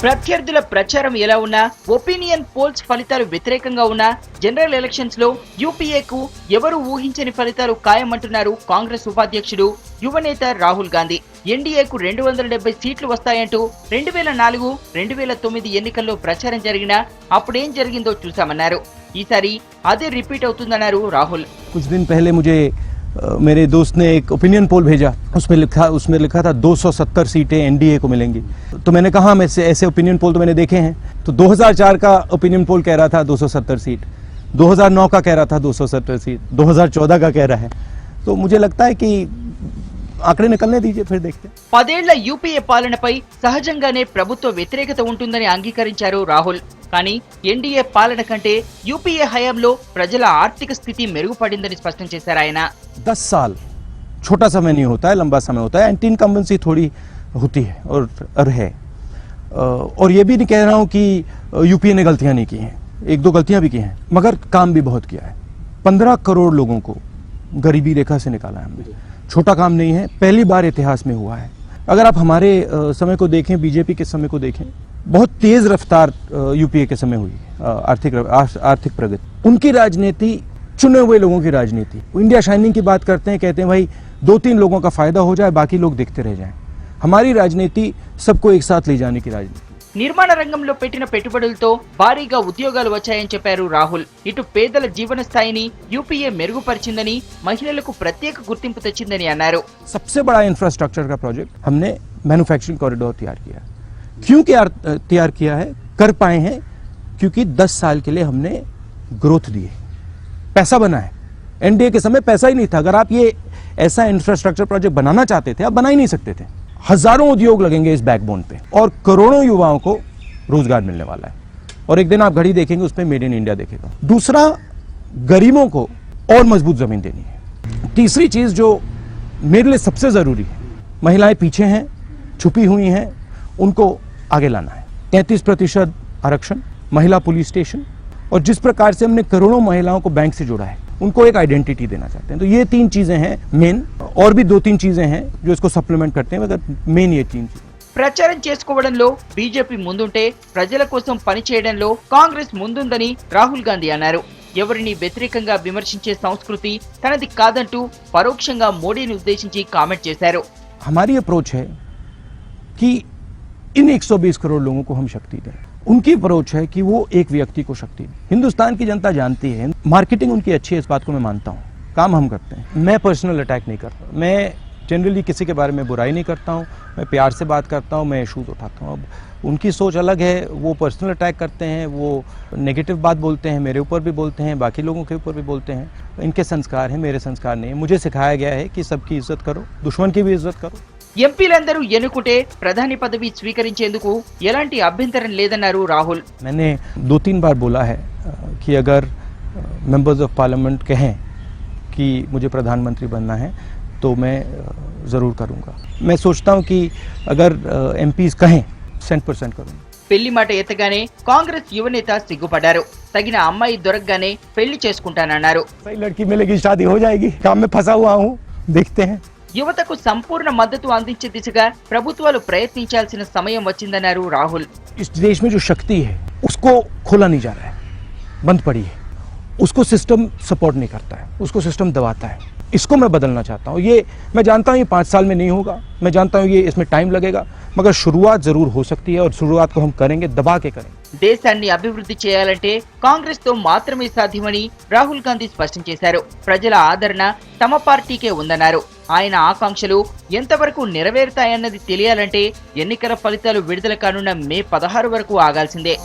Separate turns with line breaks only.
ప్రత్యర్థుల ప్రచారం ఎలా ఉన్నా, ఒపీనియన్ పోల్స్ ఫలితాలు వ్యతిరేకంగా ఉన్నా జనరల్ ఎలక్షన్స్ లో యూపీఏకు ఎవరు ఊహించని ఫలితాలు ఖాయమంటున్నారు కాంగ్రెస్ ఉపాధ్యక్షుడు యువనేత రాహుల్ గాంధీ. ఎన్డీఏకు 270 సీట్లు వస్తాయంటూ 2004, 2009 ఎన్నికల్లో ప్రచారం జరిగినా అప్పుడేం జరిగిందో చూసామన్నారు. ఈసారి అదే రిపీట్ అవుతుందన్నారు రాహుల్.
कुछ दिन पहले मुझे मेरे दोस्त ने एक ओपिनियन पोल भेजा, उसमें लिखा था 270 सीटें एनडीए को मिलेंगी। तो मैंने कहा ऐसे ओपिनियन पोल तो मैंने देखे हैं। तो 2004 का ओपिनियन पोल कह रहा था 270 सीट, 2009 का कह रहा था 270 सीट, 2014 का कह रहा है। तो मुझे लगता है कि आंकड़े निकलने दीजिए, फिर देखते हैं।
10 ఏళ్ల యూపీఏ పాలనపై సహజంగానే ప్రభుత్వ వ్యతిరేకత ఉంటుందని అంగీకరించారు రాహుల్. కానీ ఎన్డీఏ పాలన కంటే యూపీఏ హయాంలో ప్రజల ఆర్థిక స్థితి మెరుగుపడిందని స్పష్టం చేశారు ఆయన.
10 साल छोटा समय नहीं होता है, लंबा समय होता है। एंटी इनकम्बेंसी थोड़ी होती है और है। और ये भी नहीं कह रहा हूँ कि यूपीए ने गलतियां नहीं की हैं, 1-2 गलतियां भी की हैं, मगर काम भी बहुत किया है। 15 करोड़ लोगों को गरीबी रेखा से निकाला है हमने। छोटा काम नहीं है, पहली बार इतिहास में हुआ है। अगर आप हमारे समय को देखें, बीजेपी के समय को देखें, बहुत तेज रफ्तार यूपीए के समय हुई आर्थिक प्रगति। उनकी राजनीति चुने हुए लोगों की राजनीति। इंडिया शाइनिंग की बात करते हैं, कहते हैं भाई 2-3 लोगों का फायदा हो जाए, बाकी लोग देखते रह जाएं। हमारी राजनीति सबको एक साथ ले जाने की राजनीति।
నిర్మాణ రంగంలో పెట్టిన పెట్టుబడులతో భారీగా ఉద్యోగాలు వచ్చాయని చెప్పారు రాహుల్. ఇటు పేదల జీవన స్థాయిని యూపీఏ మెరుగుపరిచిందని, మహిళలకు ప్రత్యేక గుర్తింపు తెచ్చిందని అన్నారు.
सबसे बड़ा इंफ्रास्ट्रक्चर का प्रोजेक्ट हमने मैन्युफैक्चरिंग कॉरिडोर तैयार किया। क्यों तैयार किया है, कर पाए हैं क्योंकि 10 साल के लिए हमने ग्रोथ दी है, पैसा बना है। एनडीए के समय पैसा ही नहीं था। अगर आप ये ऐसा इंफ्रास्ट्रक्चर प्रोजेक्ट बनाना चाहते थे, आप बना ही नहीं सकते थे। हजारों उद्योग लगेंगे इस बैकबोन पे और करोड़ों युवाओं को रोजगार मिलने वाला है। और एक दिन आप घड़ी देखेंगे, उसमें मेड इन इंडिया देखेगा। दूसरा, गरीबों को और मजबूत जमीन देनी है। तीसरी चीज जो मेरे लिए सबसे जरूरी है, महिलाएं पीछे हैं, छुपी हुई हैं, उनको आगे लाना है। 33% आरक्षण, महिला पुलिस स्टेशन, और जिस प्रकार से हमने करोड़ों महिलाओं को बैंक से जोड़ा है, उनको एक आइडेंटिटी देना चाहते हैं। तो ये 3 चीजें हैं मेन, और भी 2-3 चीजें हैं जो इसको सप्लीमेंट करते हैं, मगर मेन ये 3 चीजें।
ప్రచారం చేసుకోవడంలో బీజేపీ ముందుంటే ప్రజల కోసం పనిచేయడంలో కాంగ్రెస్ ముందుందని రాహుల్ గాంధీ అన్నారు. ఎవరిని వ్యతిరేకంగా విమర్శించే సంస్కృతి తనది కాదంటూ పరోక్షంగా మోడీని ఉద్దేశించి కామెంట్ చేశారు.
हमारी अप्रोच है कि इन 120 करोड़ लोगों को हम शक्ति दें। उनकी अप्रोच है कि वो एक व्यक्ति को शक्ति दें। हिंदुस्तान की जनता जानती है, मार्केटिंग उनकी अच्छी है, इस बात को मैं मानता हूँ। काम हम करते हैं। मैं पर्सनल अटैक नहीं करता, मैं जनरली किसी के बारे में बुराई नहीं करता हूँ, मैं प्यार से बात करता हूँ, मैं इशूज उठाता हूँ। अब उनकी सोच अलग है, वो पर्सनल अटैक करते हैं, वो नेगेटिव बात बोलते हैं, मेरे ऊपर भी बोलते हैं, बाकी लोगों के ऊपर भी बोलते हैं। इनके संस्कार हैं, मेरे संस्कार नहीं है। मुझे सिखाया गया है कि सबकी इज्जत करो, दुश्मन की भी इज्जत करो।
ఎంపీలందరూ ఎన్నుకుంటే ప్రధాని పదవి స్వీకరించేందుకు ఎలాంటి అభ్యంతరం లేదన్నారు రాహుల్.
मैंने 2-3 बार बोला है कि अगर मेंबर्स ऑफ पार्लियामेंट कहें कि मुझे प्रधानमंत्री बनना है तो मैं ज़रूर करूँगा। मैं सोचता हूँ कि अगर एमपीज कहें 100% करूँगा।
పెళ్లి మాట ఎత్తగానే కాంగ్రెస్ యువనేత సిగ్గుపడ్డారు. తగిన అమ్మాయి దొరకగానే పెళ్లి చేసుకుంటానన్నారు.
सही लड़की मिलेगी, शादी हो जाएगी। काम में फंसा हुआ हूँ, देखते हैं।
యువతకు సంపూర్ణ మద్దతు అందించే దిశగా ప్రభుత్వాలు ప్రయత్నించాల్సిన సమయం వచ్చిందన్నారు రాహుల్.
इस देश में जो शक्ति है उसको खोला नहीं जा रहा है, बंद पड़ी है। उसको सिस्टम सपोर्ट नहीं करता है, उसको सिस्टम दबाता है। इसको मैं बदलना चाहता हूँ। ये मैं जानता हूँ ये 5 साल में नहीं होगा, मैं जानता हूँ ये इसमें टाइम लगेगा, मगर शुरुआत जरूर हो सकती है और शुरुआत को हम करेंगे, दबा के करेंगे।
దేశాన్ని అభివృద్ధి చేయాలంటే కాంగ్రెస్ తో మాత్రమే సాధ్యమని రాహుల్ గాంధీ స్పష్టం చేశారు. ప్రజల ఆదరణ తమ పార్టీకే ఉందన్నారు. ఆయన ఆకాంక్షలు ఎంతవరకు నెరవేరుతాయన్నది తెలియాలంటే ఎన్నికల ఫలితాలు విడుదల కానున్న మే 16 వరకు ఆగాల్సిందే.